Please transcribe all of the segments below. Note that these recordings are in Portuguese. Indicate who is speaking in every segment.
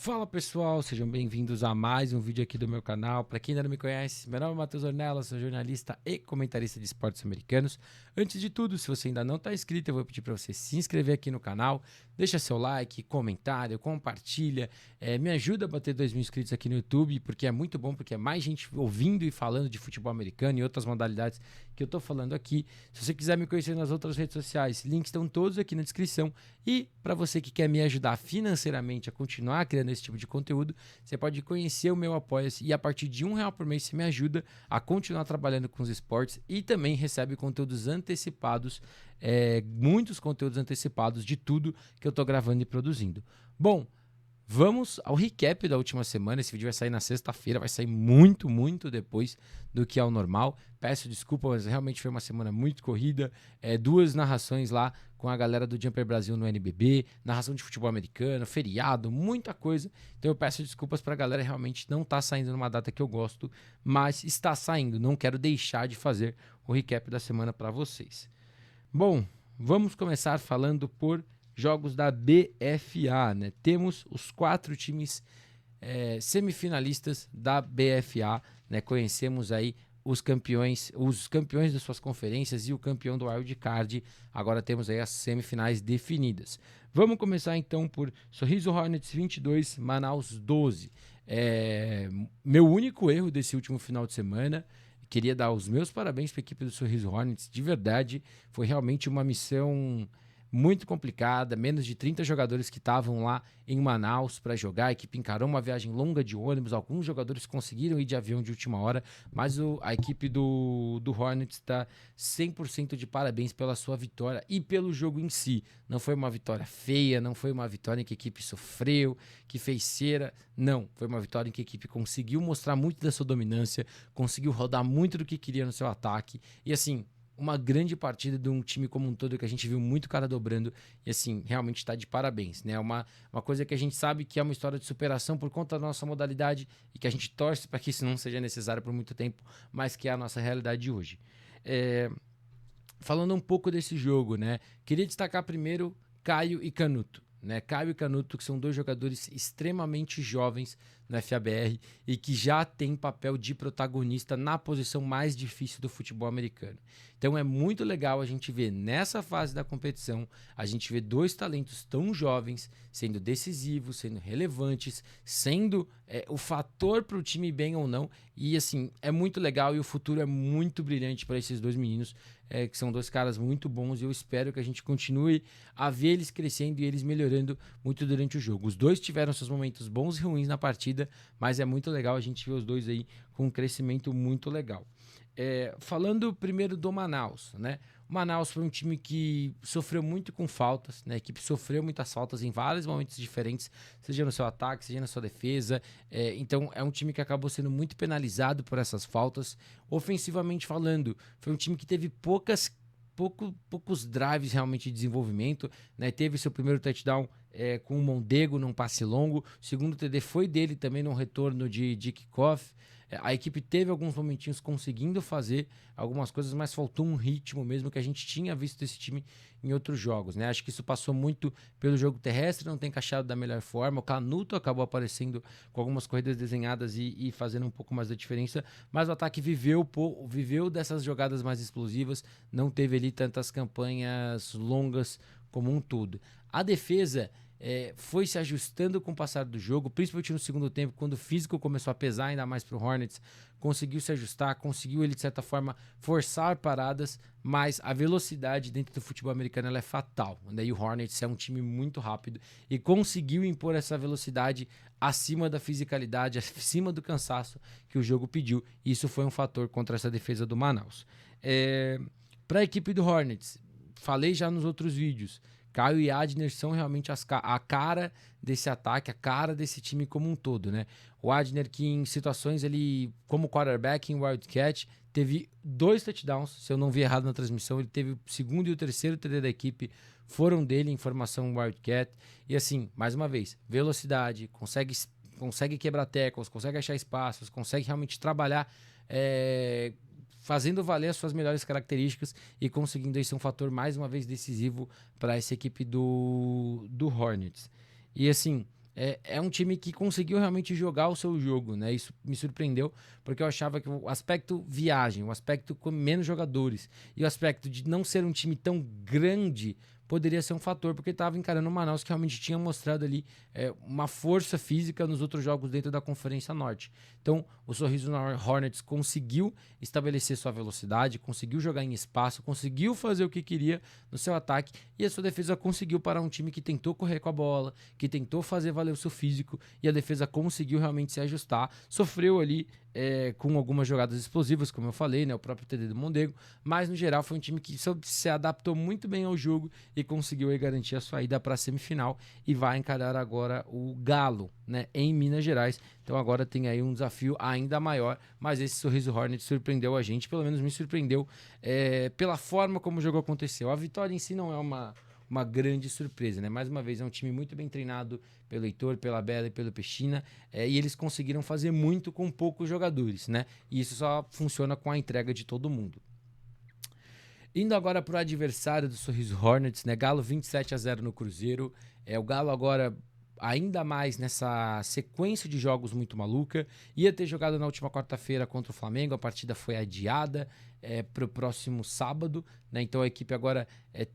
Speaker 1: Fala pessoal, sejam bem-vindos a mais um vídeo aqui do meu canal. Para quem ainda não me conhece, meu nome é Matheus Ornella, sou jornalista e comentarista de esportes americanos. Antes de tudo, se você ainda não está inscrito, eu vou pedir para você se inscrever aqui no canal, deixa seu like, comentário, compartilha, me ajuda a bater 2.000 inscritos aqui no YouTube, porque é muito bom, porque é mais gente ouvindo e falando de futebol americano e outras modalidades que eu estou falando aqui. Se você quiser me conhecer nas outras redes sociais, links estão todos aqui na descrição. E para você que quer me ajudar financeiramente a continuar criando esse tipo de conteúdo, você pode conhecer o meu Apoia-se e a partir de R$1 por mês você me ajuda a continuar trabalhando com os esportes e também recebe conteúdos antecipados, muitos conteúdos antecipados de tudo que eu estou gravando e produzindo. Bom, vamos ao recap da última semana. Esse vídeo vai sair na sexta-feira, vai sair muito depois do que é o normal. Peço desculpa, mas realmente foi uma semana muito corrida. Duas narrações lá com a galera do Jumper Brasil no NBB, narração de futebol americano, feriado, muita coisa. Então eu peço desculpas pra galera, realmente não tá saindo numa data que eu gosto, mas está saindo. Não quero deixar de fazer o recap da semana para vocês. Bom, vamos começar falando por jogos da BFA, né? Temos os 4 times semifinalistas da BFA, né? Conhecemos aí os campeões das suas conferências e o campeão do Wild Card. Agora temos aí as semifinais definidas. Vamos começar então por Sorriso Hornets 22, Manaus 12. Meu único erro desse último final de semana. Queria dar os meus parabéns para a equipe do Sorriso Hornets. De verdade, foi realmente uma missão muito complicada, menos de 30 jogadores que estavam lá em Manaus para jogar, a equipe encarou uma viagem longa de ônibus, alguns jogadores conseguiram ir de avião de última hora, mas a equipe do Hornets está 100% de parabéns pela sua vitória e pelo jogo em si. Não foi uma vitória feia, não foi uma vitória em que a equipe sofreu, que fez cera, não. Foi uma vitória em que a equipe conseguiu mostrar muito da sua dominância, conseguiu rodar muito do que queria no seu ataque e assim, uma grande partida de um time como um todo que a gente viu muito cara dobrando e assim, realmente está de parabéns, né? Uma coisa que a gente sabe que é uma história de superação por conta da nossa modalidade e que a gente torce para que isso não seja necessário por muito tempo, mas que é a nossa realidade de hoje. Falando um pouco desse jogo, né? Queria destacar primeiro Caio e Canuto. Né? Caio e Canuto, que são 2 jogadores extremamente jovens no FABR e que já têm papel de protagonista na posição mais difícil do futebol americano. Então é muito legal a gente ver nessa fase da competição, a gente ver 2 talentos tão jovens sendo decisivos, sendo relevantes, sendo o fator para o time bem ou não. E assim, é muito legal e o futuro é muito brilhante para esses 2 meninos, que são 2 caras muito bons e eu espero que a gente continue a ver eles crescendo e eles melhorando muito durante o jogo. Os 2 tiveram seus momentos bons e ruins na partida, mas é muito legal a gente ver os 2 aí com um crescimento muito legal. Falando primeiro do Manaus, né? O Manaus foi um time que sofreu muito com faltas, né? A equipe sofreu muitas faltas em vários momentos diferentes, seja no seu ataque, seja na sua defesa. Então é um time que acabou sendo muito penalizado por essas faltas. Ofensivamente falando, foi um time que teve poucos drives realmente de desenvolvimento, né? Teve seu primeiro touchdown com o Mondego num passe longo, o segundo TD foi dele também num retorno de kickoff. A equipe teve alguns momentinhos conseguindo fazer algumas coisas, mas faltou um ritmo mesmo que a gente tinha visto desse time em outros jogos, né? Acho que isso passou muito pelo jogo terrestre, não tem encaixado da melhor forma. O Canuto acabou aparecendo com algumas corridas desenhadas e fazendo um pouco mais da diferença, mas o ataque viveu dessas jogadas mais explosivas, não teve ali tantas campanhas longas como um todo. A defesa foi se ajustando com o passar do jogo, principalmente no segundo tempo, quando o físico começou a pesar ainda mais para o Hornets, conseguiu se ajustar, conseguiu ele de certa forma forçar paradas, mas a velocidade dentro do futebol americano ela é fatal, né? E o Hornets é um time muito rápido e conseguiu impor essa velocidade acima da fisicalidade, acima do cansaço que o jogo pediu, e isso foi um fator contra essa defesa do Manaus. Para a equipe do Hornets, falei já nos outros vídeos, Caio e Adner são realmente a cara desse ataque, a cara desse time como um todo, né? O Adner que em situações ele, como quarterback em Wildcat, teve 2 touchdowns, se eu não vi errado na transmissão, ele teve o segundo e o terceiro TD da equipe, foram dele em formação Wildcat, e assim, mais uma vez, velocidade, consegue quebrar tackles, consegue achar espaços, consegue realmente trabalhar fazendo valer as suas melhores características e conseguindo aí ser um fator mais uma vez decisivo para essa equipe do Hornets. E assim, é um time que conseguiu realmente jogar o seu jogo, né? Isso me surpreendeu, porque eu achava que o aspecto viagem, o aspecto com menos jogadores e o aspecto de não ser um time tão grande poderia ser um fator, porque estava encarando o Manaus que realmente tinha mostrado ali uma força física nos outros jogos dentro da Conferência Norte. Então, o Sorriso Hornets conseguiu estabelecer sua velocidade, conseguiu jogar em espaço, conseguiu fazer o que queria no seu ataque e a sua defesa conseguiu parar um time que tentou correr com a bola, que tentou fazer valer o seu físico e a defesa conseguiu realmente se ajustar. Sofreu ali com algumas jogadas explosivas, como eu falei, né, o próprio TD do Mondego, mas no geral foi um time que se adaptou muito bem ao jogo e conseguiu aí garantir a sua ida para a semifinal e vai encarar agora o Galo, né, em Minas Gerais. Então agora tem aí um desafio ainda maior, mas esse Sorriso Hornet surpreendeu a gente, pelo menos me surpreendeu pela forma como o jogo aconteceu. A vitória em si não é uma grande surpresa, né? Mais uma vez, é um time muito bem treinado pelo Heitor, pela Bela e pelo Pechina, e eles conseguiram fazer muito com poucos jogadores, né? E isso só funciona com a entrega de todo mundo. Indo agora para o adversário do Sorriso Hornets, né? Galo 27-0 no Cruzeiro. O Galo agora ainda mais nessa sequência de jogos muito maluca. Ia ter jogado na última quarta-feira contra o Flamengo, a partida foi adiada para o próximo sábado, né? Então a equipe agora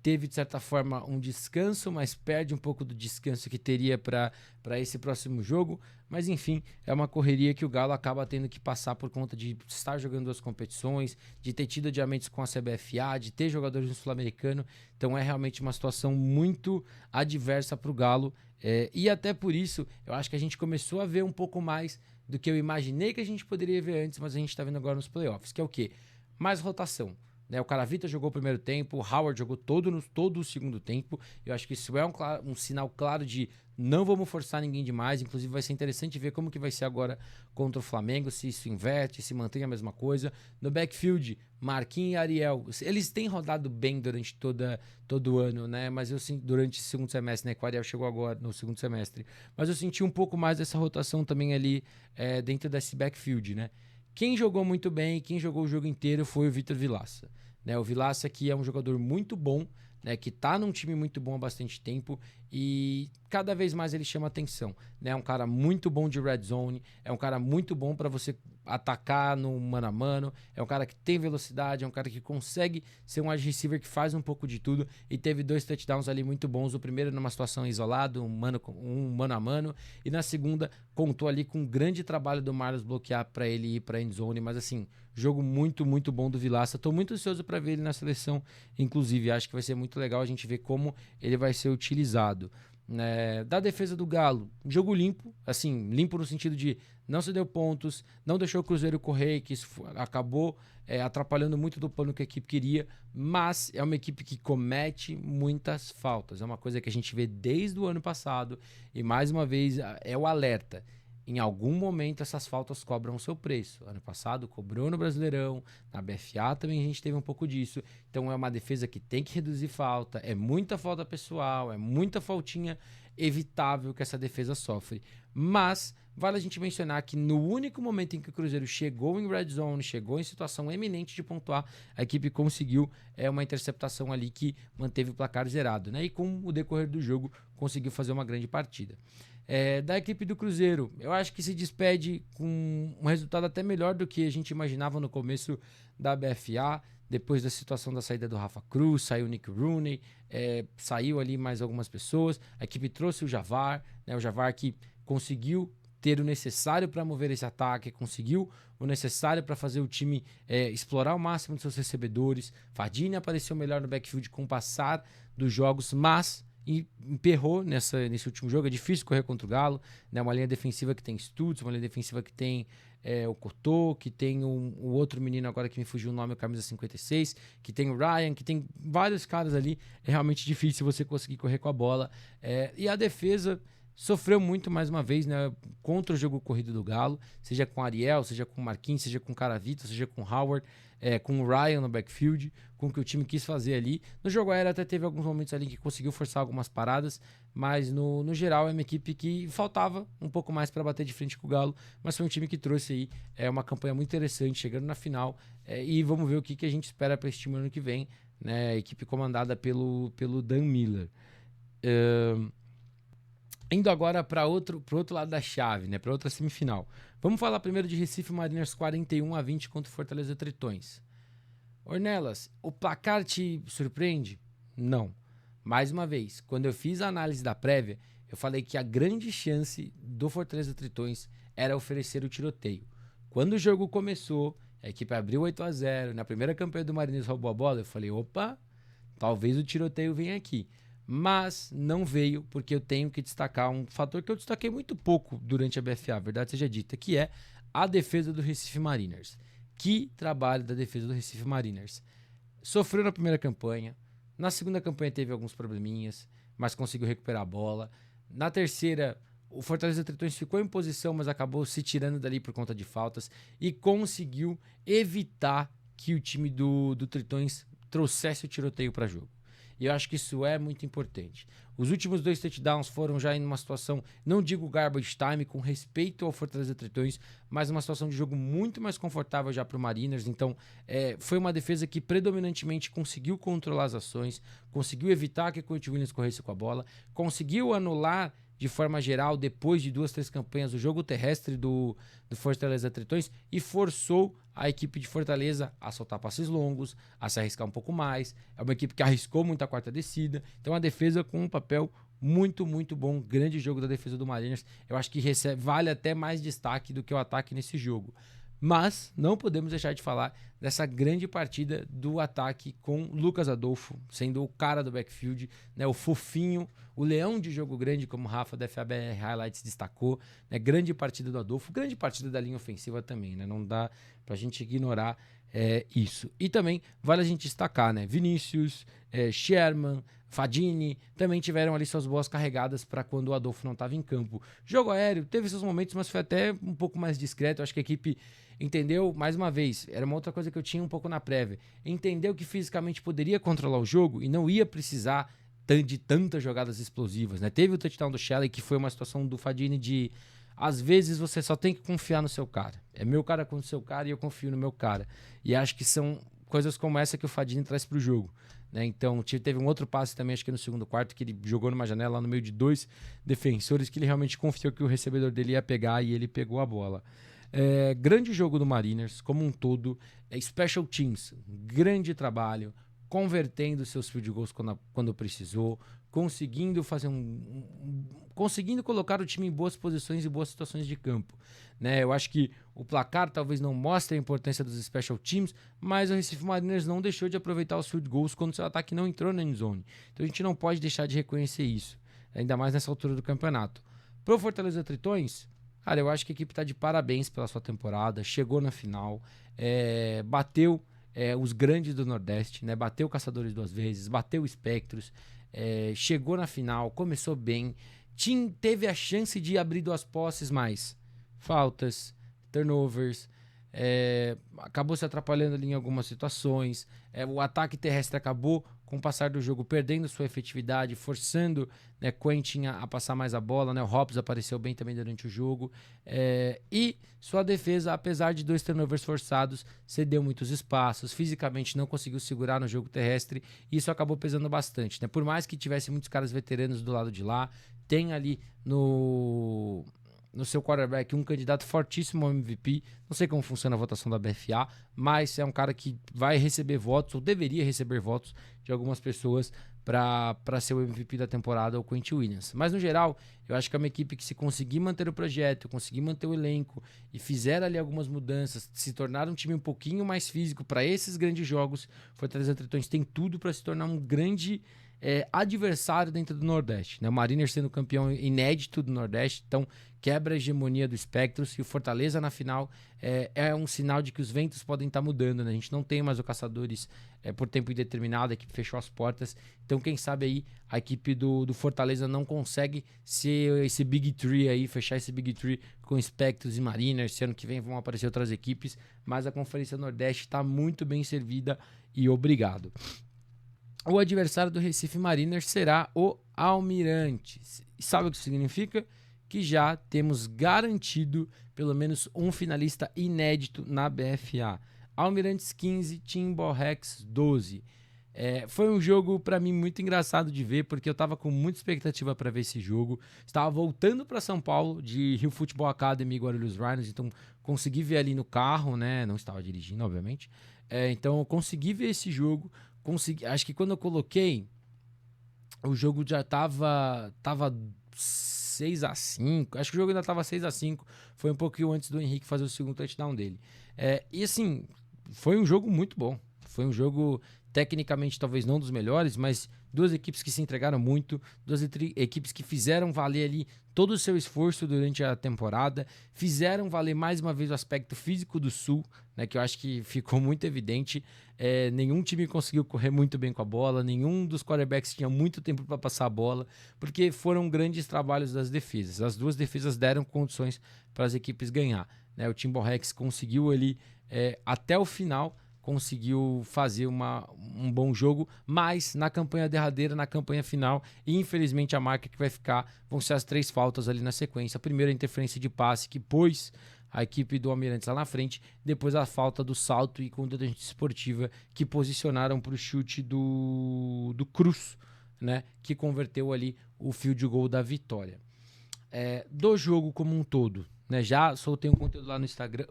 Speaker 1: teve de certa forma um descanso, mas perde um pouco do descanso que teria para esse próximo jogo. Mas enfim, é uma correria que o Galo acaba tendo que passar por conta de estar jogando duas competições, de ter tido adiamentos com a CBFA, de ter jogadores no Sul-Americano. Então é realmente uma situação muito adversa para o Galo. E até por isso, eu acho que a gente começou a ver um pouco mais do que eu imaginei que a gente poderia ver antes, mas a gente está vendo agora nos playoffs, que é o quê? Mais rotação. Né? O Caravita jogou o primeiro tempo, o Howard jogou todo o segundo tempo. Eu acho que isso é um sinal claro de não vamos forçar ninguém demais. Inclusive vai ser interessante ver como que vai ser agora contra o Flamengo, se isso inverte, se mantém a mesma coisa. No backfield, Marquinhos e Ariel, eles têm rodado bem durante todo o ano, né? Mas eu sinto durante o segundo semestre, né? Que o Ariel chegou agora no segundo semestre. Mas eu senti um pouco mais dessa rotação também ali dentro desse backfield, né? Quem jogou muito bem, quem jogou o jogo inteiro foi o Vitor Vilaça. Né? O Vilaça que é um jogador muito bom, né? Que tá num time muito bom há bastante tempo e cada vez mais ele chama atenção. Né? É um cara muito bom de red zone, é um cara muito bom para você atacar no mano a mano, é um cara que tem velocidade, é um cara que consegue ser um wide receiver que faz um pouco de tudo e teve 2 touchdowns ali muito bons. O primeiro numa situação isolada, um mano a mano, e na segunda contou ali com um grande trabalho do Marlos bloquear para ele ir para a endzone, mas assim, jogo muito, muito bom do Vilaça. Tô muito ansioso para ver ele na seleção, inclusive acho que vai ser muito legal a gente ver como ele vai ser utilizado. Da defesa do Galo, jogo limpo, assim, limpo no sentido de não se deu pontos, não deixou o Cruzeiro correr, que isso acabou atrapalhando muito do plano que a equipe queria, mas é uma equipe que comete muitas faltas, é uma coisa que a gente vê desde o ano passado e mais uma vez é o alerta. Em algum momento essas faltas cobram o seu preço. Ano passado cobrou no Brasileirão, na BFA também a gente teve um pouco disso. Então é uma defesa que tem que reduzir falta, é muita falta pessoal, é muita faltinha evitável que essa defesa sofre. Mas vale a gente mencionar que no único momento em que o Cruzeiro chegou em red zone, chegou em situação eminente de pontuar, a equipe conseguiu uma interceptação ali que manteve o placar zerado, né? E com o decorrer do jogo conseguiu fazer uma grande partida. Da equipe do Cruzeiro, eu acho que se despede com um resultado até melhor do que a gente imaginava no começo da BFA, depois da situação da saída do Rafa Cruz, saiu o Nick Rooney, saiu ali mais algumas pessoas, a equipe trouxe o Javar, né, o Javar que conseguiu ter o necessário para mover esse ataque, conseguiu o necessário para fazer o time explorar o máximo de seus recebedores. Fadini apareceu melhor no backfield com o passar dos jogos, mas e emperrou nesse último jogo. É difícil correr contra o Galo, né? Uma linha defensiva que tem Stutz, uma linha defensiva que tem o Cotô, que tem o outro menino agora que me fugiu o nome, a camisa 56, que tem o Ryan, que tem vários caras ali. É realmente difícil você conseguir correr com a bola. E a defesa sofreu muito mais uma vez, né, contra o jogo corrido do Galo, seja com Ariel, seja com Marquinhos, seja com Caravito, seja com Howard, com o Ryan no backfield, com o que o time quis fazer ali. No jogo aéreo até teve alguns momentos ali que conseguiu forçar algumas paradas, mas no geral é uma equipe que faltava um pouco mais para bater de frente com o Galo, mas foi um time que trouxe aí uma campanha muito interessante, chegando na final, e vamos ver o que a gente espera para esse time ano que vem, né, a equipe comandada pelo Dan Miller. Indo agora para pro outro lado da chave, né? Para outra semifinal. Vamos falar primeiro de Recife Mariners 41-20 contra o Fortaleza Tritões. Ornelas, o placar te surpreende? Não. Mais uma vez, quando eu fiz a análise da prévia, eu falei que a grande chance do Fortaleza Tritões era oferecer o tiroteio. Quando o jogo começou, a equipe abriu 8-0, na primeira campanha do Mariners roubou a bola, eu falei, opa, talvez o tiroteio venha aqui. Mas não veio, porque eu tenho que destacar um fator que eu destaquei muito pouco durante a BFA, verdade seja dita, que é a defesa do Recife Mariners. Que trabalho da defesa do Recife Mariners. Sofreu na primeira campanha, na segunda campanha teve alguns probleminhas, mas conseguiu recuperar a bola. Na terceira, o Fortaleza Tritões ficou em posição, mas acabou se tirando dali por conta de faltas e conseguiu evitar que o time do Tritões trouxesse o tiroteio para jogo. E eu acho que isso é muito importante. Os últimos 2 touchdowns foram já em uma situação, não digo garbage time, com respeito ao Fortaleza Tritões, mas uma situação de jogo muito mais confortável já para o Mariners. Então, foi uma defesa que predominantemente conseguiu controlar as ações, conseguiu evitar que o Quentin Williams corresse com a bola, conseguiu anular de forma geral, depois de 2, 3 campanhas, o jogo terrestre do Fortaleza Tritões e forçou a equipe de Fortaleza a soltar passes longos, a se arriscar um pouco mais. É uma equipe que arriscou muito a quarta descida. Então, a defesa com um papel muito, muito bom. Grande jogo da defesa do Mariners. Eu acho que vale até mais destaque do que o ataque nesse jogo. Mas não podemos deixar de falar dessa grande partida do ataque com Lucas Adolfo, sendo o cara do backfield, né, o fofinho, o leão de jogo grande, como o Rafa da FABR Highlights destacou, né, grande partida do Adolfo, grande partida da linha ofensiva também, né, não dá pra gente ignorar isso. E também vale a gente destacar, né, Vinícius, Sherman, Fadini, também tiveram ali suas boas carregadas para quando o Adolfo não estava em campo. Jogo aéreo, teve seus momentos, mas foi até um pouco mais discreto. Acho que a equipe entendeu, mais uma vez, era uma outra coisa que eu tinha um pouco na prévia, entendeu que fisicamente poderia controlar o jogo e não ia precisar de tantas jogadas explosivas, né? Teve o touchdown do Shelley, que foi uma situação do Fadini de, às vezes você só tem que confiar no seu cara. É meu cara contra o seu cara e eu confio no meu cara. E acho que são coisas como essa que o Fadini traz pro jogo. Né? Então, teve um outro passe também, acho que no segundo quarto, que ele jogou numa janela lá no meio de 2 defensores, que ele realmente confiou que o recebedor dele ia pegar e ele pegou a bola. Grande jogo do Mariners, como um todo. Special Teams, grande trabalho, convertendo seus field goals quando precisou, conseguindo fazer conseguindo colocar o time em boas posições e boas situações de campo. Né? Eu acho que o placar talvez não mostre a importância dos special teams, mas o Recife Mariners não deixou de aproveitar os field goals quando seu ataque não entrou na end zone. Então a gente não pode deixar de reconhecer isso, ainda mais nessa altura do campeonato. Pro Fortaleza Tritões, cara, eu acho que a equipe tá de parabéns pela sua temporada, chegou na final, bateu os grandes do Nordeste, né? Bateu o Caçadores 2 vezes, bateu o Spectros, chegou na final, começou bem, teve a chance de abrir 2 posses, mas faltas, turnovers, acabou se atrapalhando ali em algumas situações, o ataque terrestre acabou com o passar do jogo perdendo sua efetividade, forçando, né, Quentin a passar mais a bola, né, o Hobbs apareceu bem também durante o jogo, e sua defesa, apesar de 2 turnovers forçados, cedeu muitos espaços, fisicamente não conseguiu segurar no jogo terrestre, e isso acabou pesando bastante, né, por mais que tivesse muitos caras veteranos do lado de lá, tem ali no seu quarterback um candidato fortíssimo ao MVP. Não sei como funciona a votação da BFA, mas é um cara que vai receber votos, ou deveria receber votos de algumas pessoas para ser o MVP da temporada, o Quentin Williams. Mas no geral, eu acho que é uma equipe que, se conseguir manter o projeto, conseguir manter o elenco e fizer ali algumas mudanças, se tornar um time um pouquinho mais físico para esses grandes jogos, Fortaleza Tritões tem tudo para se tornar um grande adversário dentro do Nordeste, né? O Mariners sendo campeão inédito do Nordeste, então quebra a hegemonia do Spectros, e o Fortaleza na final é um sinal de que os ventos podem estar mudando, né? A gente não tem mais o Caçadores por tempo indeterminado, a equipe fechou as portas, então quem sabe aí a equipe do Fortaleza não consegue ser esse Big Three aí, fechar esse Big Three com Spectros e Mariners. Esse ano que vem vão aparecer outras equipes, mas a Conferência Nordeste está muito bem servida e obrigado. O adversário do Recife Mariners será o Almirantes. E sabe o que isso significa? Que já temos garantido pelo menos um finalista inédito na BFA. Almirantes 15, Timberrex 12. Foi um jogo, para mim, muito engraçado de ver, porque eu tava com muita expectativa para ver esse jogo. Estava voltando para São Paulo de Rio Futebol Academy e Guarulhos Rhinos, então consegui ver ali no carro, né? Não estava dirigindo, obviamente. Então eu consegui ver esse jogo. Acho que quando eu coloquei, o jogo já tava 6-5. Acho que o jogo ainda tava 6-5. Foi um pouquinho antes do Henrique fazer o segundo touchdown dele. E assim, foi um jogo muito bom. Foi um jogo tecnicamente talvez não dos melhores, mas duas equipes que se entregaram muito, duas equipes que fizeram valer ali todo o seu esforço durante a temporada, fizeram valer mais uma vez o aspecto físico do Sul, né, que eu acho que ficou muito evidente. Nenhum time conseguiu correr muito bem com a bola, nenhum dos quarterbacks tinha muito tempo para passar a bola, porque foram grandes trabalhos das defesas. As duas defesas deram condições para as equipes ganhar, né? O Timberrex conseguiu ali até o final, conseguiu fazer um bom jogo, mas na campanha derradeira, na campanha final, infelizmente a marca que vai ficar vão ser as 3 faltas ali na sequência. A primeira, a interferência de passe que pôs a equipe do Almirantes lá na frente, depois a falta do salto e conduta esportiva que posicionaram para o chute do Cruz, né, que converteu ali o field goal da vitória. Do jogo como um todo, né, já soltei um conteúdo lá no Instagram,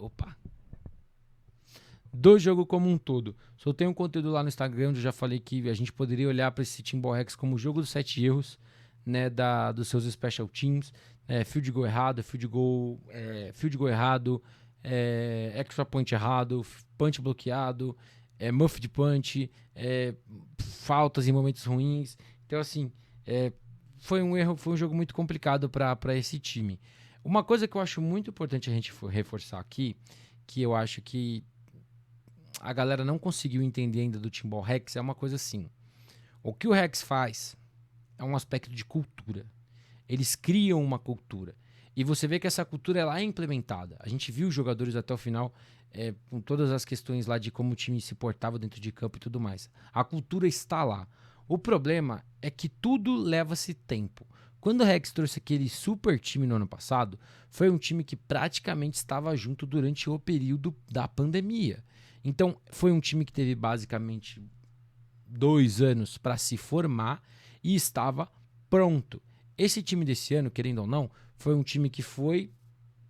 Speaker 1: do jogo como um todo. Soltei um conteúdo lá no Instagram onde eu já falei que a gente poderia olhar para esse Timberrex como o jogo dos 7 erros, né, dos seus special teams, field goal errado, field goal errado, extra point errado, punch bloqueado, muffed punch, faltas em momentos ruins. Então, assim, foi um jogo muito complicado para esse time. Uma coisa que eu acho muito importante a gente reforçar aqui, que eu acho que a galera não conseguiu entender ainda do Timberrex, é uma coisa assim. O que o Rex faz é um aspecto de cultura. Eles criam uma cultura. E você vê que essa cultura ela é implementada. A gente viu os jogadores até o final, com todas as questões lá de como o time se portava dentro de campo e tudo mais. A cultura está lá. O problema é que tudo leva-se tempo. Quando o Rex trouxe aquele super time no ano passado, foi um time que praticamente estava junto durante o período da pandemia. Então, foi um time que teve basicamente 2 anos para se formar e estava pronto. Esse time desse ano, querendo ou não, foi um time que foi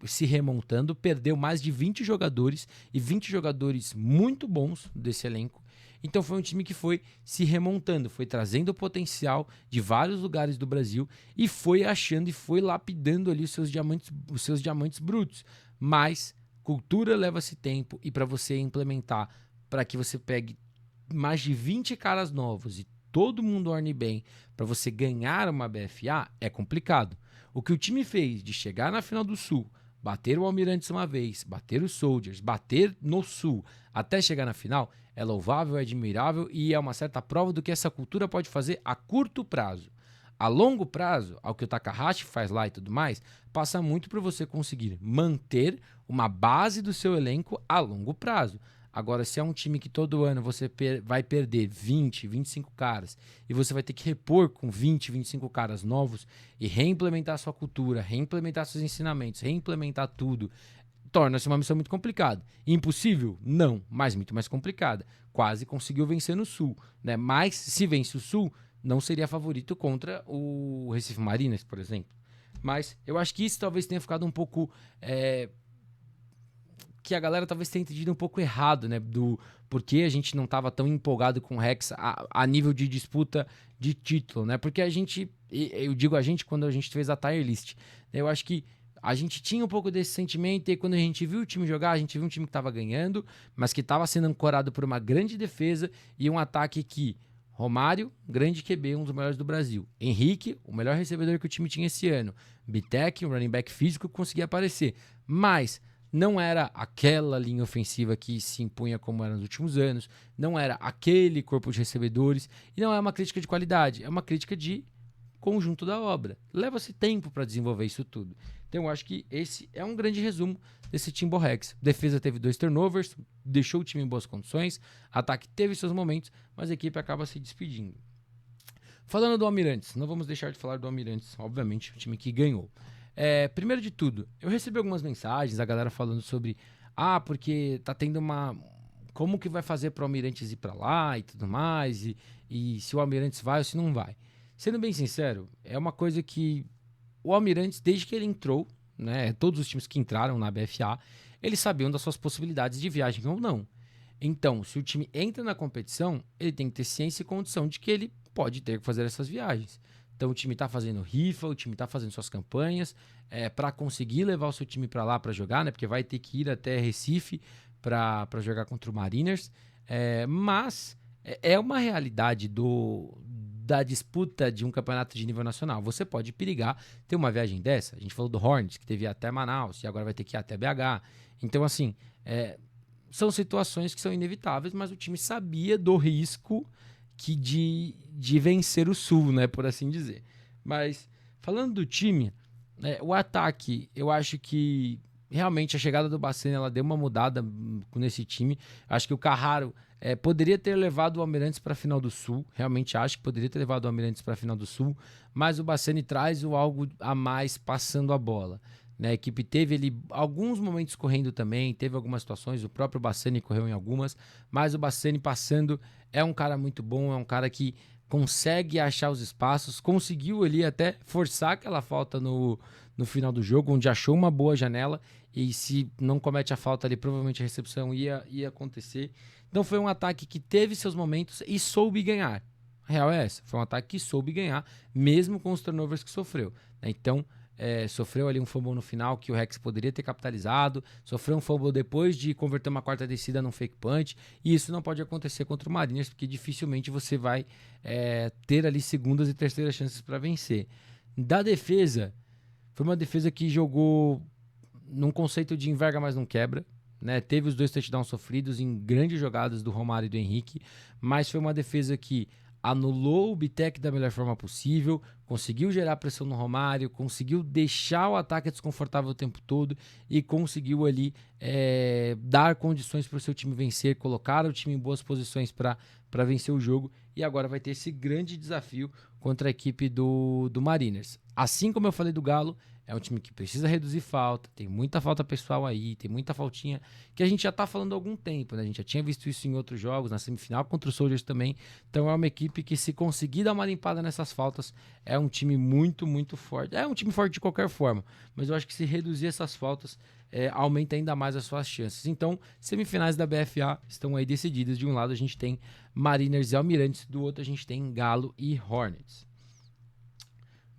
Speaker 1: se remontando, perdeu mais de 20 jogadores e 20 jogadores muito bons desse elenco. Então foi um time que foi se remontando, foi trazendo o potencial de vários lugares do Brasil e foi achando e foi lapidando ali os seus diamantes brutos. Mas cultura leva-se tempo e para você implementar, para que você pegue mais de 20 caras novos e todo mundo orne bem para você ganhar uma BFA é complicado. O que o time fez de chegar na final do Sul, bater o Almirantes uma vez, bater os Soldiers, bater no Sul, até chegar na final, é louvável, é admirável e é uma certa prova do que essa cultura pode fazer a curto prazo. A longo prazo, ao que o Takahashi faz lá e tudo mais, passa muito para você conseguir manter uma base do seu elenco a longo prazo. Agora, se é um time que todo ano você vai perder 20, 25 caras e você vai ter que repor com 20, 25 caras novos e reimplementar sua cultura, reimplementar seus ensinamentos, reimplementar tudo, torna-se uma missão muito complicada. Impossível? Não, mas muito mais complicada. Quase conseguiu vencer no Sul, né? Mas se vence o Sul, não seria favorito contra o Recife Mariners, por exemplo. Mas eu acho que isso talvez tenha ficado um pouco... que a galera talvez tenha entendido um pouco errado, né? Do porquê a gente não estava tão empolgado com o Rex a nível de disputa de título, né? Porque a gente... Eu digo a gente quando a gente fez a tier list. Eu acho que a gente tinha um pouco desse sentimento e quando a gente viu o time jogar, a gente viu um time que estava ganhando, mas que estava sendo ancorado por uma grande defesa e um ataque que Romário, grande QB, um dos melhores do Brasil. Henrique, o melhor recebedor que o time tinha esse ano. Bitec, um running back físico que conseguia aparecer. Mas não era aquela linha ofensiva que se impunha como era nos últimos anos, não era aquele corpo de recebedores, e não é uma crítica de qualidade, é uma crítica de conjunto da obra. Leva-se tempo para desenvolver isso tudo. Então eu acho que esse é um grande resumo desse Timberrex. Defesa teve 2 turnovers, deixou o time em boas condições, ataque teve seus momentos, mas a equipe acaba se despedindo. Falando do Almirantes, não vamos deixar de falar do Almirantes, obviamente, o time que ganhou. Primeiro de tudo, eu recebi algumas mensagens, a galera falando sobre porque tá tendo como que vai fazer para o Almirantes ir para lá e tudo mais, e se o Almirantes vai ou se não vai. Sendo bem sincero, é uma coisa que o Almirantes, desde que ele entrou, né, todos os times que entraram na BFA, eles sabiam das suas possibilidades de viagem ou não. Então, se o time entra na competição, ele tem que ter ciência e condição de que ele pode ter que fazer essas viagens. Então, o time está fazendo rifa, o time está fazendo suas campanhas para conseguir levar o seu time para lá para jogar, né? Porque vai ter que ir até Recife para jogar contra o Mariners. Mas é uma realidade da disputa de um campeonato de nível nacional. Você pode perigar ter uma viagem dessa. A gente falou do Hornets, que teve até Manaus e agora vai ter que ir até BH. Então, assim, são situações que são inevitáveis, mas o time sabia do risco de vencer o Sul, né, por assim dizer. Mas, falando do time, o ataque, eu acho que realmente a chegada do Bassani, ela deu uma mudada nesse time. Acho que o Carraro poderia ter levado o Almirantes para a final do Sul. Realmente acho que poderia ter levado o Almirantes para a final do Sul. Mas o Bassani traz o algo a mais passando a bola. A equipe teve ali alguns momentos correndo também, teve algumas situações, o próprio Bassani correu em algumas, mas o Bassani passando é um cara muito bom, é um cara que consegue achar os espaços, conseguiu ali até forçar aquela falta no final do jogo, onde achou uma boa janela, e se não comete a falta ali, provavelmente a recepção ia acontecer. Então foi um ataque que teve seus momentos e soube ganhar. A real é essa, foi um ataque que soube ganhar, mesmo com os turnovers que sofreu. Então, sofreu ali um fumble no final que o Rex poderia ter capitalizado, sofreu um fumble depois de converter uma quarta descida num fake punch, e isso não pode acontecer contra o Mariners, porque dificilmente você vai ter ali segundas e terceiras chances para vencer. Da defesa, foi uma defesa que jogou num conceito de enverga, mas não quebra, né? Teve os 2 touchdowns sofridos em grandes jogadas do Romário e do Henrique, mas foi uma defesa que anulou o Bitec da melhor forma possível, conseguiu gerar pressão no Romário, conseguiu deixar o ataque desconfortável o tempo todo e conseguiu ali dar condições para o seu time vencer, colocar o time em boas posições para vencer o jogo, e agora vai ter esse grande desafio contra a equipe do Mariners. Assim como eu falei do Galo, é um time que precisa reduzir falta, tem muita falta pessoal aí, tem muita faltinha, que a gente já tá falando há algum tempo, né? A gente já tinha visto isso em outros jogos, na semifinal contra os Soldiers também. Então é uma equipe que, se conseguir dar uma limpada nessas faltas, é um time muito, muito forte. É um time forte de qualquer forma, mas eu acho que se reduzir essas faltas, aumenta ainda mais as suas chances. Então, semifinais da BFA estão aí decididas. De um lado a gente tem Mariners e Almirantes, do outro a gente tem Galo e Hornets.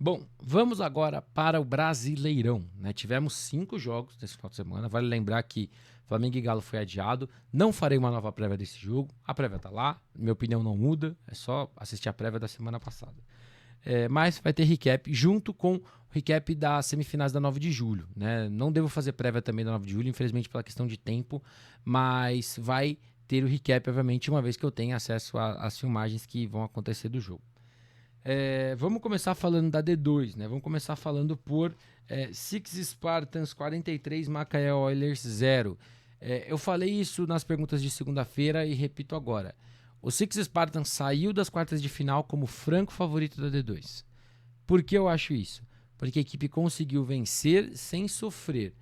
Speaker 1: Bom, vamos agora para o Brasileirão, né? Tivemos 5 jogos nesse final de semana. Vale lembrar que Flamengo e Galo foi adiado. Não farei uma nova prévia desse jogo. A prévia tá lá, minha opinião não muda. É só assistir a prévia da semana passada. Mas vai ter recap junto com o recap das semifinais da 9 de julho, né? Não devo fazer prévia também da 9 de julho, infelizmente pela questão de tempo, mas vai ter o recap, obviamente, uma vez que eu tenha acesso às filmagens que vão acontecer do jogo. Vamos começar falando da D2, né? Vamos começar falando por Six Spartans 43, Macaé Oilers 0. Eu falei isso nas perguntas de segunda-feira e repito agora. O Six Spartans saiu das quartas de final como franco favorito da D2. Por que eu acho isso? Porque a equipe conseguiu vencer sem sofrer.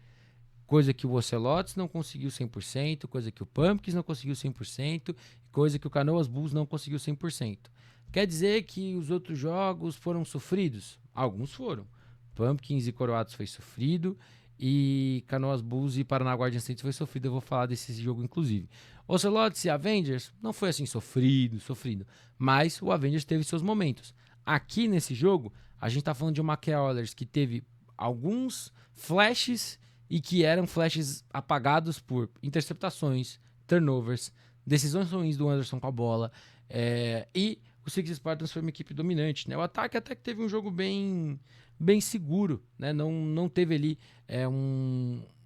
Speaker 1: Coisa que o Ocelotes não conseguiu 100%, coisa que o Pumpkins não conseguiu 100%, coisa que o Canoas Bulls não conseguiu 100%. Quer dizer que os outros jogos foram sofridos? Alguns foram. Pumpkins e Coroados foi sofrido, e Canoas Bulls e Paraná Guardian Saints foi sofrido. Eu vou falar desse jogo, inclusive. Ocelotes e Avengers não foi assim sofrido, mas o Avengers teve seus momentos. Aqui nesse jogo, a gente tá falando de uma Macaé Oilers que teve alguns flashes e que eram flashes apagados por interceptações, turnovers, decisões ruins do Anderson com a bola, e o Six Spartans foi uma equipe dominante, né? O ataque até que teve um jogo bem seguro, né? Não teve ali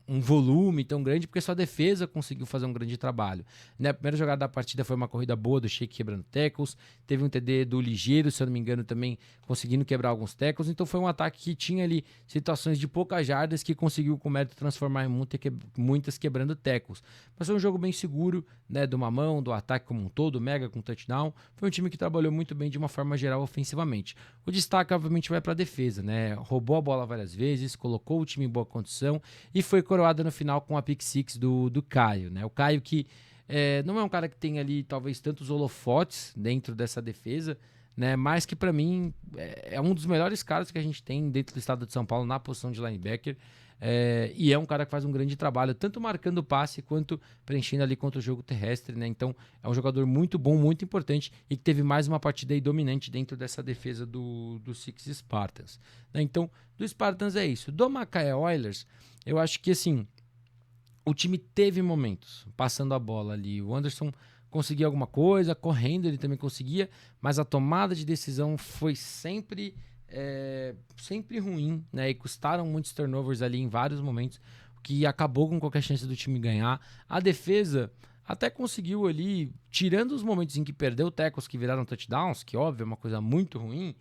Speaker 1: um volume tão grande, porque só a defesa conseguiu fazer um grande trabalho, né? A primeira jogada da partida foi uma corrida boa do Sheik quebrando tackles, teve um TD do Ligeiro, se eu não me engano, também conseguindo quebrar alguns tackles. Então foi um ataque que tinha ali situações de poucas jardas que conseguiu com o mérito transformar em muitas quebrando tackles. Mas foi um jogo bem seguro, né? Do Mamão, do ataque como um todo, Mega com touchdown. Foi um time que trabalhou muito bem de uma forma geral ofensivamente. O destaque obviamente vai para a defesa, né? Roubou a bola várias vezes, colocou o time em boa condição e foi coroada no final com a pick six do Caio, né? O Caio que Não é um cara que tem ali talvez tantos holofotes dentro dessa defesa, né? Mas que para mim é um dos melhores caras que a gente tem dentro do estado de São Paulo na posição de linebacker. E é um cara que faz um grande trabalho, tanto marcando passe quanto preenchendo ali contra o jogo terrestre, né? Então é um jogador muito bom, muito importante e que teve mais uma partida aí dominante dentro dessa defesa do Six Spartans, né? Então, do Spartans é isso. Do Macaé Oilers, eu acho que assim, o time teve momentos passando a bola ali. O Anderson conseguia alguma coisa, correndo ele também conseguia, mas a tomada de decisão foi sempre ruim, né? E custaram muitos turnovers ali em vários momentos, o que acabou com qualquer chance do time ganhar. A defesa até conseguiu ali, tirando os momentos em que perdeu tackles que viraram touchdowns, que óbvio é uma coisa muito ruim,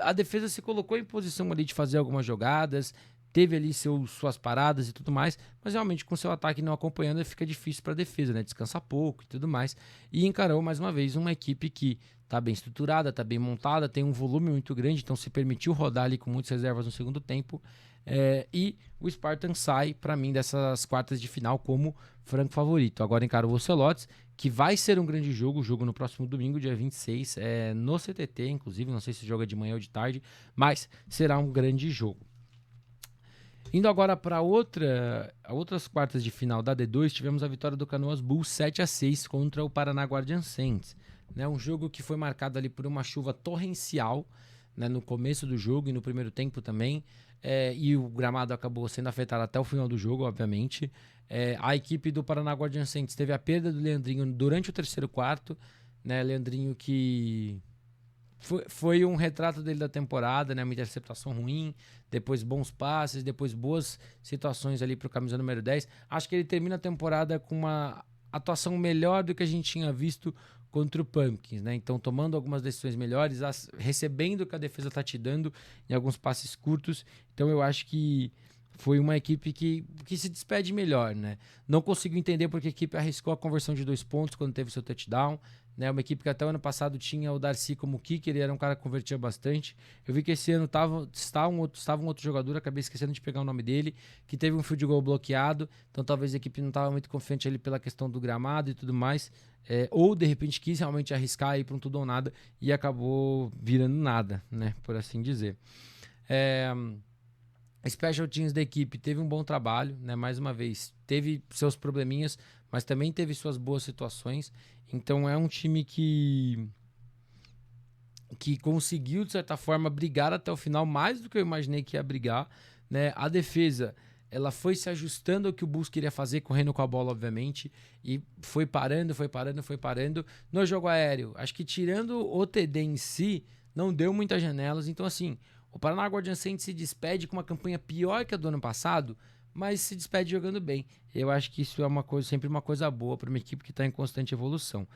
Speaker 1: a defesa se colocou em posição ali de fazer algumas jogadas, teve ali suas paradas e tudo mais, mas realmente com seu ataque não acompanhando fica difícil para a defesa, né? Descansa pouco e tudo mais. E encarou mais uma vez uma equipe que está bem estruturada, está bem montada, tem um volume muito grande, então se permitiu rodar ali com muitas reservas no segundo tempo. E o Spartan sai, para mim, dessas quartas de final como franco favorito. Agora encara o Ocelotes, que vai ser um grande jogo, o jogo no próximo domingo, dia 26, no CTT, inclusive, não sei se joga de manhã ou de tarde, mas será um grande jogo. Indo agora para outras quartas de final da D2, tivemos a vitória do Canoas Bulls 7-6 contra o Paraná Guardian Saints. Né, um jogo que foi marcado ali por uma chuva torrencial, né, no começo do jogo e no primeiro tempo também. E o gramado acabou sendo afetado até o final do jogo, obviamente. A equipe do Paraná Guardian Saints teve a perda do Leandrinho durante o terceiro quarto. Né, Leandrinho que foi um retrato dele da temporada, né? Uma interceptação ruim, depois bons passes, depois boas situações ali para o camisa número 10. Acho que ele termina a temporada com uma atuação melhor do que a gente tinha visto contra o Pumpkins, né? Então tomando algumas decisões melhores, recebendo o que a defesa está te dando em alguns passes curtos. Então eu acho que foi uma equipe que se despede melhor, né? Não consigo entender porque a equipe arriscou a conversão de 2 pontos quando teve seu touchdown, né? Uma equipe que até o ano passado tinha o Darcy como kicker, ele era um cara que convertia bastante. Eu vi que esse ano estava um outro jogador, acabei esquecendo de pegar o nome dele, que teve um field goal bloqueado, então talvez a equipe não estava muito confiante ali pela questão do gramado e tudo mais, ou de repente quis realmente arriscar ir para um tudo ou nada e acabou virando nada, né? Por assim dizer. A Special Teams da equipe teve um bom trabalho, né? Mais uma vez, teve seus probleminhas, mas também teve suas boas situações. Então é um time que conseguiu, de certa forma, brigar até o final, mais do que eu imaginei que ia brigar, né? A defesa, ela foi se ajustando ao que o Bulls queria fazer, correndo com a bola, obviamente, e foi parando. No jogo aéreo, acho que tirando o TD em si, não deu muitas janelas. Então, assim, o Paraná Guardian Saints se despede com uma campanha pior que a do ano passado, mas se despede jogando bem. Eu acho que isso é sempre uma coisa boa para uma equipe que está em constante evolução.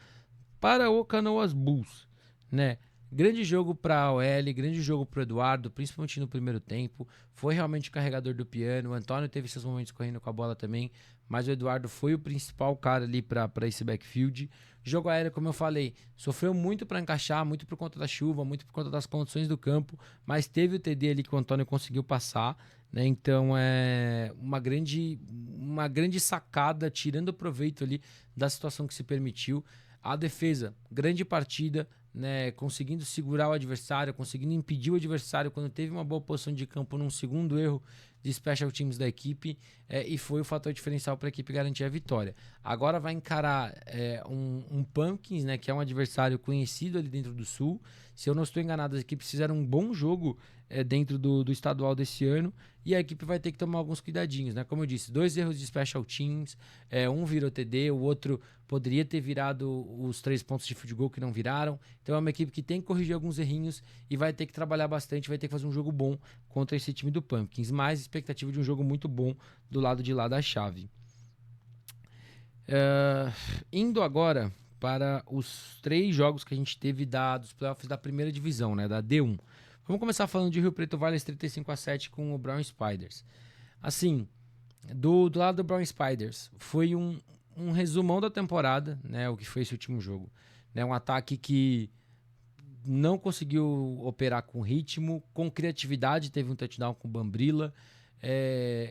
Speaker 1: Para o Canoas Bulls, né? Grande jogo para a OL, grande jogo para o Eduardo, principalmente no primeiro tempo. Foi realmente o carregador do piano. O Antônio teve seus momentos correndo com a bola também, mas o Eduardo foi o principal cara ali para esse backfield. Jogo aéreo, como eu falei, sofreu muito para encaixar, muito por conta da chuva, muito por conta das condições do campo, mas teve o TD ali que o Antônio conseguiu passar, né? Então é uma grande sacada, tirando proveito ali da situação que se permitiu. A defesa, grande partida, né, conseguindo segurar o adversário, conseguindo impedir o adversário quando teve uma boa posição de campo num segundo erro de special teams da equipe, e foi o fator diferencial para a equipe garantir a vitória. Agora vai encarar um Pumpkins, né, que é um adversário conhecido ali dentro do Sul. Se eu não estou enganado, as equipes fizeram um bom jogo dentro do estadual desse ano, e a equipe vai ter que tomar alguns cuidadinhos, né? Como eu disse, 2 erros de special teams, um virou TD, o outro poderia ter virado os 3 pontos de field goal que não viraram. Então é uma equipe que tem que corrigir alguns errinhos e vai ter que trabalhar bastante, vai ter que fazer um jogo bom contra esse time do Pumpkins, mas expectativa de um jogo muito bom do lado de lá da chave. Indo agora para os 3 jogos que a gente teve dos playoffs da primeira divisão, né, da D1. Vamos começar falando de Rio Preto Vales 35-7 com o Brown Spiders. Assim, do lado do Brown Spiders, foi um resumão da temporada, né, o que foi esse último jogo. Né, um ataque que não conseguiu operar com ritmo, com criatividade, teve um touchdown com o Bambrila,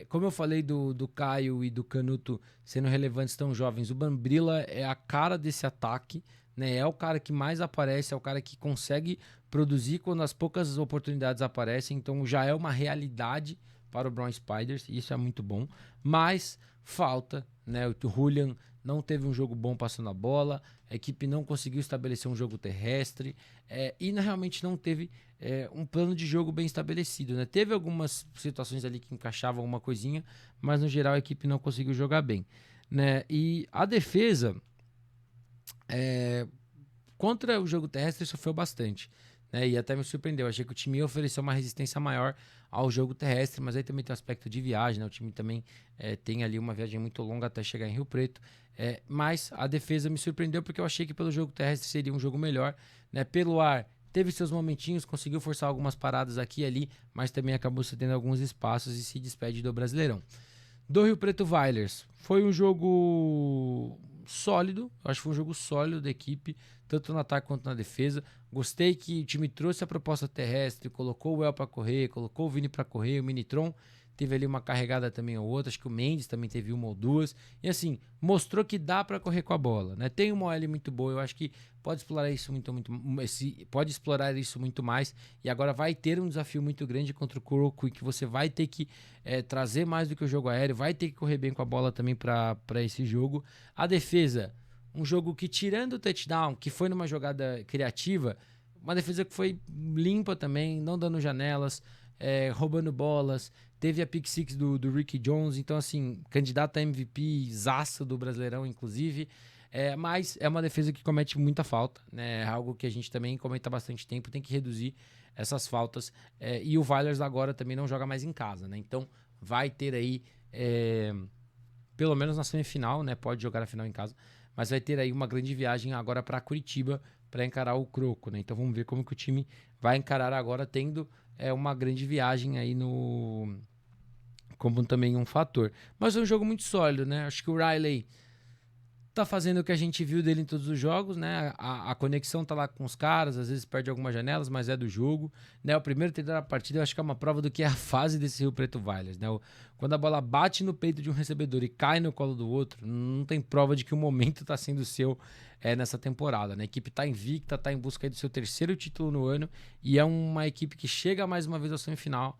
Speaker 1: Como eu falei do Caio e do Canuto sendo relevantes tão jovens, o Bambrilla é a cara desse ataque, né? É o cara que mais aparece, é o cara que consegue produzir quando as poucas oportunidades aparecem, então já é uma realidade para o Brown Spiders, e isso é muito bom, mas falta, né? O Julian não teve um jogo bom passando a bola, a equipe não conseguiu estabelecer um jogo terrestre, e realmente não teve um plano de jogo bem estabelecido, né? Teve algumas situações ali que encaixavam alguma coisinha, mas no geral a equipe não conseguiu jogar bem, né? E a defesa contra o jogo terrestre sofreu bastante, né? E até me surpreendeu. Achei que o time ia oferecer uma resistência maior ao jogo terrestre, mas aí também tem o aspecto de viagem, né? O time também tem ali uma viagem muito longa até chegar em Rio Preto. Mas a defesa me surpreendeu porque eu achei que pelo jogo terrestre seria um jogo melhor, né? Pelo ar, teve seus momentinhos, conseguiu forçar algumas paradas aqui e ali, mas também acabou cedendo alguns espaços e se despede do Brasileirão. Do Rio Preto Vailers, foi um jogo sólido, acho que foi um jogo sólido da equipe, tanto no ataque quanto na defesa. Gostei que o time trouxe a proposta terrestre, colocou o El para correr, colocou o Vini para correr, o Minitron teve ali uma carregada também ou outra, acho que o Mendes também teve uma ou duas, e assim, mostrou que dá para correr com a bola, né? Tem uma OL muito boa, eu acho que pode explorar isso pode explorar isso muito mais, e agora vai ter um desafio muito grande contra o Kuroko, que você vai ter que trazer mais do que o jogo aéreo, vai ter que correr bem com a bola também para esse jogo. A defesa, um jogo que, tirando o touchdown, que foi numa jogada criativa, uma defesa que foi limpa também, não dando janelas, roubando bolas. Teve a pick six do Ricky Jones, então assim, candidato a MVP, zaço do Brasileirão, inclusive. Mas é uma defesa que comete muita falta, né? É algo que a gente também comenta há bastante tempo, tem que reduzir essas faltas. E o Vailers agora também não joga mais em casa, né? Então vai ter aí, pelo menos na semifinal, né? Pode jogar a final em casa, mas vai ter aí uma grande viagem agora para Curitiba para encarar o Croco, né? Então vamos ver como que o time vai encarar agora, tendo uma grande viagem aí como também um fator. Mas é um jogo muito sólido, né? Acho que o Riley tá fazendo o que a gente viu dele em todos os jogos, né? A conexão tá lá com os caras, às vezes perde algumas janelas, mas é do jogo, né? O primeiro TD da partida eu acho que é uma prova do que é a fase desse Rio Preto Vailers, né? Quando a bola bate no peito de um recebedor e cai no colo do outro, não tem prova de que o momento tá sendo seu nessa temporada, né? A equipe tá invicta, tá em busca aí do seu terceiro título no ano e é uma equipe que chega mais uma vez à semifinal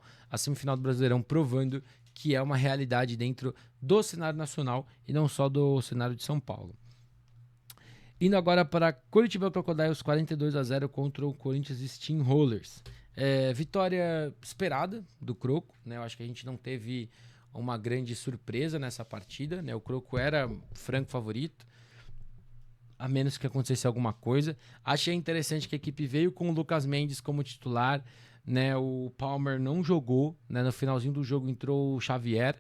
Speaker 1: do Brasileirão, provando que é uma realidade dentro do cenário nacional e não só do cenário de São Paulo. Indo agora para Curitiba Crocodiles 42-0 contra o Corinthians Steamrollers. Vitória esperada do Croco, né? Eu acho que a gente não teve uma grande surpresa nessa partida, né? O Croco era franco favorito, a menos que acontecesse alguma coisa. Achei interessante que a equipe veio com o Lucas Mendes como titular, né? O Palmer não jogou, né? No finalzinho do jogo entrou o Xavier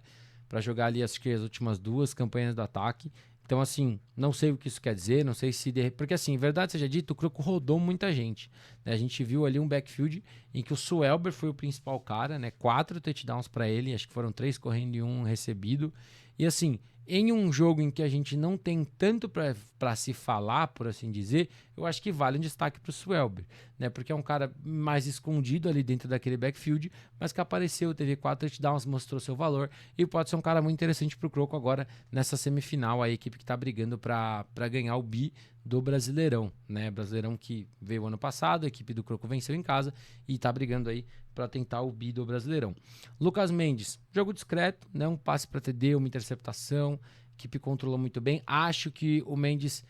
Speaker 1: para jogar ali acho que as últimas duas campanhas do ataque. Então, assim, não sei o que isso quer dizer, não sei se... Porque, assim, verdade seja dito, o Croco rodou muita gente, né? A gente viu ali um backfield em que o Suelber foi o principal cara, né? 4 touchdowns para ele, acho que foram 3 correndo e 1 recebido. E, assim, em um jogo em que a gente não tem tanto para se falar, por assim dizer, eu acho que vale um destaque para o Suelber, né? Porque é um cara mais escondido ali dentro daquele backfield, mas que apareceu, teve 4 touchdowns, mostrou seu valor e pode ser um cara muito interessante para o Croco agora nessa semifinal, a equipe que está brigando para ganhar o bi do Brasileirão, né? Brasileirão que veio ano passado, a equipe do Croco venceu em casa e está brigando aí para tentar o bi do Brasileirão. Lucas Mendes, jogo discreto, né? Um passe para TD, uma interceptação, a equipe controlou muito bem. Acho que o Mendes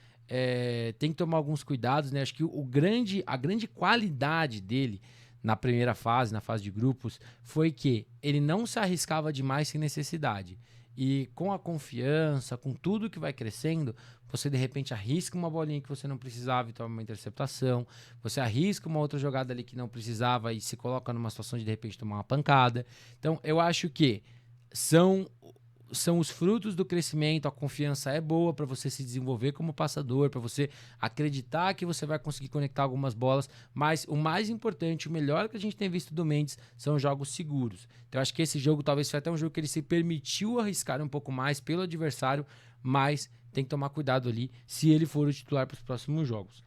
Speaker 1: tem que tomar alguns cuidados, né? Acho que a grande qualidade dele na primeira fase, na fase de grupos, foi que ele não se arriscava demais sem necessidade. E com a confiança, com tudo que vai crescendo, você de repente arrisca uma bolinha que você não precisava e toma uma interceptação, você arrisca uma outra jogada ali que não precisava e se coloca numa situação de repente tomar uma pancada. Então eu acho que são os frutos do crescimento, a confiança é boa para você se desenvolver como passador, para você acreditar que você vai conseguir conectar algumas bolas, mas o mais importante, o melhor que a gente tem visto do Mendes são jogos seguros. Então eu acho que esse jogo talvez foi até um jogo que ele se permitiu arriscar um pouco mais pelo adversário, mas tem que tomar cuidado ali se ele for o titular para os próximos jogos.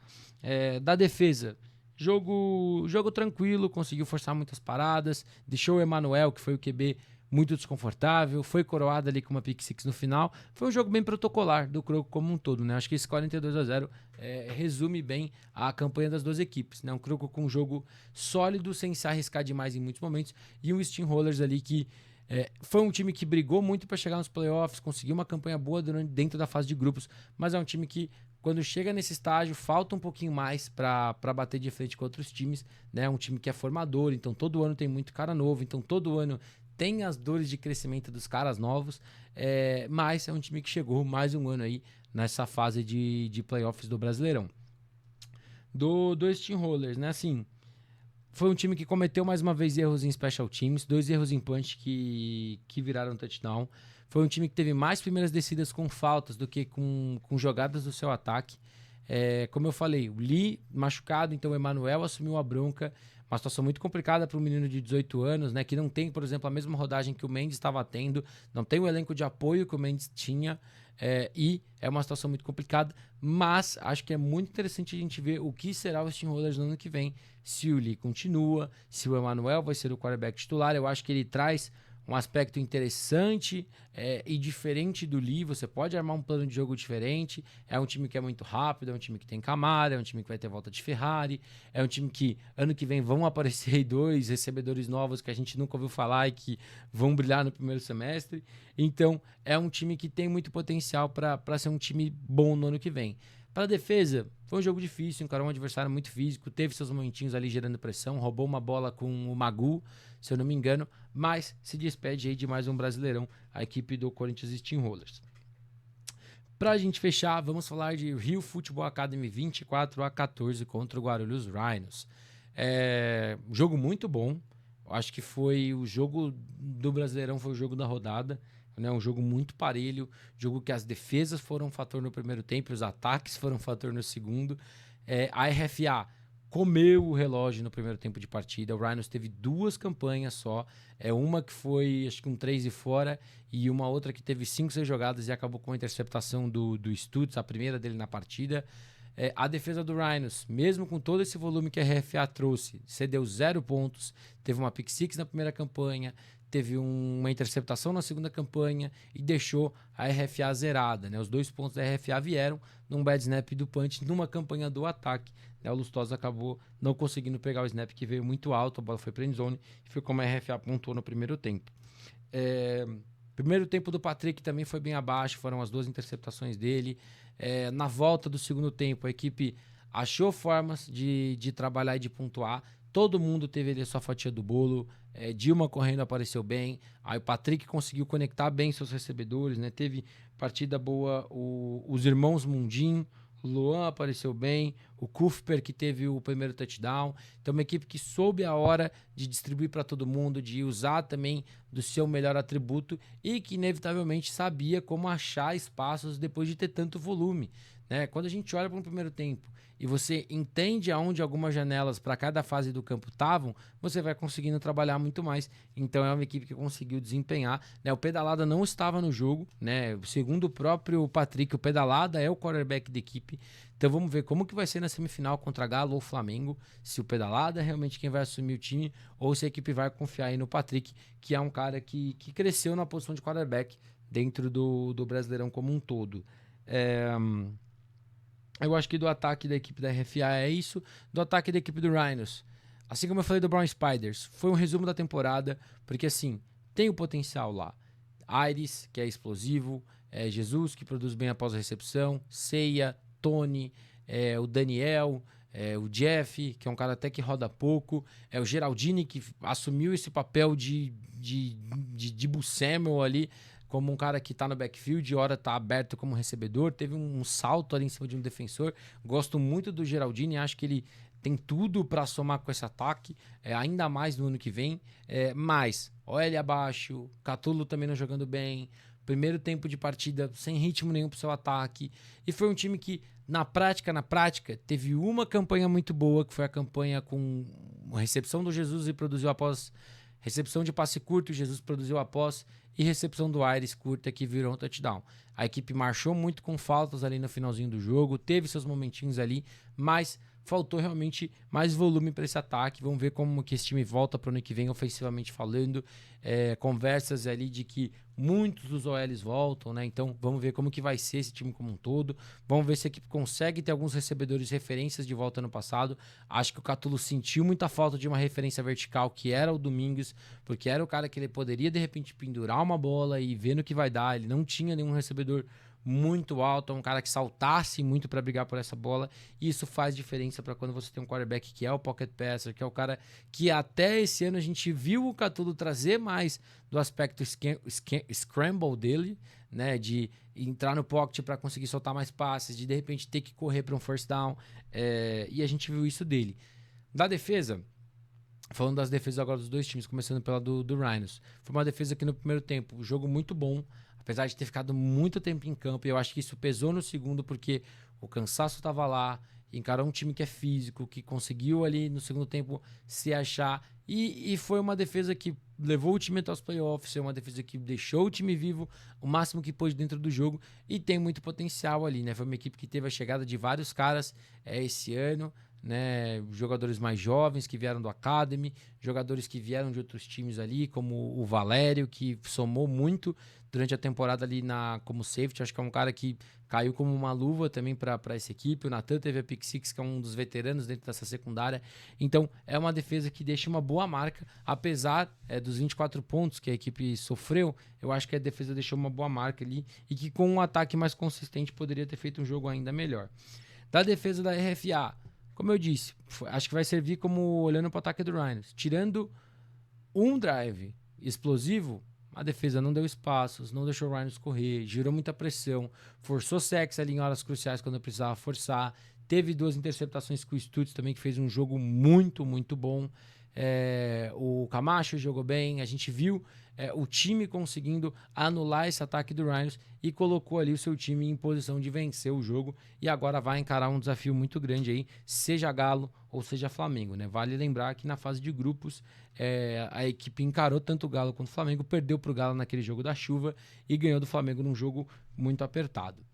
Speaker 1: Da defesa, jogo tranquilo, conseguiu forçar muitas paradas, deixou o Emanuel, que foi o QB, muito desconfortável, foi coroada ali com uma pick six no final. Foi um jogo bem protocolar do Kroco como um todo, né? Acho que esse 42-0 resume bem a campanha das duas equipes, né? Um Kroco com um jogo sólido, sem se arriscar demais em muitos momentos, e um Steamrollers ali que foi um time que brigou muito para chegar nos playoffs, conseguiu uma campanha boa dentro da fase de grupos, mas é um time que, quando chega nesse estágio, falta um pouquinho mais para bater de frente com outros times, né? Um time que é formador, então todo ano tem muito cara novo, então todo ano tem as dores de crescimento dos caras novos, mas é um time que chegou mais um ano aí nessa fase de playoffs do Brasileirão. Do Steamrollers, né? Assim, foi um time que cometeu mais uma vez erros em special teams, 2 erros em punch que viraram touchdown. Foi um time que teve mais primeiras descidas com faltas do que com jogadas do seu ataque. Como eu falei, o Lee machucado, então o Emmanuel assumiu a bronca. Uma situação muito complicada para um menino de 18 anos, né? Que não tem, por exemplo, a mesma rodagem que o Mendes estava tendo, não tem o elenco de apoio que o Mendes tinha. E é uma situação muito complicada, mas acho que é muito interessante a gente ver o que será o Steamrollers no ano que vem, se o Lee continua, se o Emmanuel vai ser o quarterback titular. Eu acho que ele traz um aspecto interessante e diferente do Lee. Você pode armar um plano de jogo diferente. É um time que é muito rápido, é um time que tem Camara, é um time que vai ter volta de Ferrari, é um time que ano que vem vão aparecer aí 2 recebedores novos que a gente nunca ouviu falar e que vão brilhar no primeiro semestre. Então é um time que tem muito potencial para ser um time bom no ano que vem. Para a defesa, foi um jogo difícil, encarou um adversário muito físico, teve seus momentinhos ali gerando pressão, roubou uma bola com o Magu, se eu não me engano, mas se despede aí de mais um Brasileirão, a equipe do Corinthians Steamrollers. Para a gente fechar, vamos falar de Rio Football Academy 24-14 contra o Guarulhos Rhinos. Um jogo muito bom, eu acho que foi o jogo do Brasileirão, foi o jogo da rodada, né? Um jogo muito parelho, jogo que as defesas foram um fator no primeiro tempo, os ataques foram um fator no segundo. A RFA comeu o relógio no primeiro tempo de partida. O Rhinos teve 2 campanhas só. Uma que foi, acho que um 3 e fora, e uma outra que teve 5, 6 jogadas e acabou com a interceptação do Stutz, a primeira dele na partida. A defesa do Rhinos, mesmo com todo esse volume que a RFA trouxe, cedeu 0 pontos, teve uma pick six na primeira campanha, teve uma interceptação na segunda campanha e deixou a RFA zerada, né? Os 2 pontos da RFA vieram num bad snap do punch numa campanha do ataque, né? O Lustosa acabou não conseguindo pegar o snap que veio muito alto, a bola foi para end zone e foi como a RFA pontuou no primeiro tempo. Primeiro tempo do Patrick também foi bem abaixo, foram as 2 interceptações dele. Na volta do segundo tempo, a equipe achou formas de trabalhar e de pontuar. Todo mundo teve ali a sua fatia do bolo. Dilma correndo apareceu bem. Aí o Patrick conseguiu conectar bem seus recebedores, né? Teve partida boa os irmãos Mundim. O Luan apareceu bem, o Kufper que teve o primeiro touchdown. Então uma equipe que soube a hora de distribuir para todo mundo, de usar também do seu melhor atributo e que inevitavelmente sabia como achar espaços depois de ter tanto volume, né? Quando a gente olha para um primeiro tempo e você entende aonde algumas janelas para cada fase do campo estavam, você vai conseguindo trabalhar muito mais. Então é uma equipe que conseguiu desempenhar, né? O Pedalada não estava no jogo, né? Segundo o próprio Patrick, o Pedalada é o quarterback da equipe. Então vamos ver como que vai ser na semifinal contra Galo ou Flamengo, se o Pedalada é realmente quem vai assumir o time ou se a equipe vai confiar aí no Patrick, que é um cara que cresceu na posição de quarterback dentro do Brasileirão como um todo. Eu acho que do ataque da equipe da RFA é isso. Do ataque da equipe do Rhinos, assim como eu falei do Brown Spiders, foi um resumo da temporada, porque assim, tem o potencial lá. Aires, que é explosivo, Jesus, que produz bem após a recepção, Ceia, Tony, o Daniel, o Jeff, que é um cara até que roda pouco, o Geraldini, que assumiu esse papel de Buscemel ali, como um cara que tá no backfield e hora tá aberto como recebedor, teve um salto ali em cima de um defensor. Gosto muito do Geraldini, acho que ele tem tudo para somar com esse ataque, ainda mais no ano que vem. Mas OL abaixo, Catulo também não jogando bem, primeiro tempo de partida sem ritmo nenhum pro seu ataque, e foi um time que na prática, teve uma campanha muito boa, que foi a campanha com recepção do Jesus e produziu após, recepção de passe curto, Jesus produziu após, e recepção do Aires curta que virou um touchdown. A equipe marchou muito com faltas ali no finalzinho do jogo, teve seus momentinhos ali, mas faltou realmente mais volume para esse ataque. Vamos ver como que esse time volta para o ano que vem, ofensivamente falando. Conversas ali de que muitos dos OLs voltam, né? Então vamos ver como que vai ser esse time como um todo. Vamos ver se a equipe consegue ter alguns recebedores referências de volta no passado. Acho que o Catulo sentiu muita falta de uma referência vertical, que era o Domingues, porque era o cara que ele poderia de repente pendurar uma bola e ver no que vai dar. Ele não tinha nenhum recebedor muito alto, é um cara que saltasse muito para brigar por essa bola, e isso faz diferença para quando você tem um quarterback que é o pocket passer, que é o cara que até esse ano a gente viu o Catulo trazer mais do aspecto scramble dele, né, de entrar no pocket para conseguir soltar mais passes, de repente ter que correr para um first down, e a gente viu isso dele. Da defesa, falando das defesas agora dos dois times, começando pela do Rhinos, foi uma defesa que no primeiro tempo, um jogo muito bom, apesar de ter ficado muito tempo em campo, e eu acho que isso pesou no segundo, porque o cansaço estava lá, encarou um time que é físico, que conseguiu ali no segundo tempo se achar, e foi uma defesa que levou o time até os playoffs, é uma defesa que deixou o time vivo o máximo que pôde dentro do jogo, e tem muito potencial ali, né? Foi uma equipe que teve a chegada de vários caras esse ano, né, jogadores mais jovens que vieram do Academy, jogadores que vieram de outros times ali, como o Valério, que somou muito durante a temporada ali como safety. Acho que é um cara que caiu como uma luva também para essa equipe. O Nathan teve a pick six, que é um dos veteranos dentro dessa secundária. Então é uma defesa que deixa uma boa marca, apesar dos 24 pontos que a equipe sofreu. Eu acho que a defesa deixou uma boa marca ali, e que com um ataque mais consistente poderia ter feito um jogo ainda melhor. Da defesa da RFA, como eu disse, acho que vai servir como olhando para o ataque do Rhinos. Tirando um drive explosivo, a defesa não deu espaços, não deixou o Rhinos correr, gerou muita pressão, forçou sacks ali em horas cruciais quando precisava forçar. Teve 2 interceptações com o Stutz também, que fez um jogo muito, muito bom. O Camacho jogou bem, a gente viu o time conseguindo anular esse ataque do Rhinos e colocou ali o seu time em posição de vencer o jogo, e agora vai encarar um desafio muito grande aí, seja Galo ou seja Flamengo, né? Vale lembrar que na fase de grupos a equipe encarou tanto o Galo quanto o Flamengo, perdeu para o Galo naquele jogo da chuva e ganhou do Flamengo num jogo muito apertado.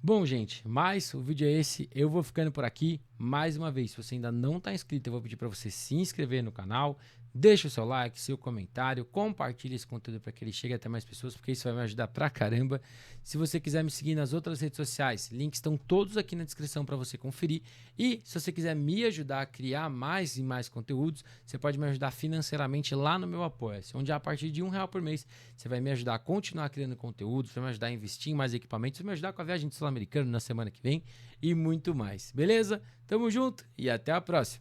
Speaker 1: Bom, gente, mas o vídeo é esse, eu vou ficando por aqui. Mais uma vez, se você ainda não está inscrito, eu vou pedir para você se inscrever no canal, deixa o seu like, seu comentário, compartilhe esse conteúdo para que ele chegue até mais pessoas, porque isso vai me ajudar pra caramba. Se você quiser me seguir nas outras redes sociais, links estão todos aqui na descrição para você conferir. E se você quiser me ajudar a criar mais e mais conteúdos, você pode me ajudar financeiramente lá no meu Apoia-se, onde a partir de R$1 por mês você vai me ajudar a continuar criando conteúdo, você vai me ajudar a investir em mais equipamentos, você vai me ajudar com a viagem do Sul-Americano na semana que vem e muito mais. Beleza? Tamo junto e até a próxima!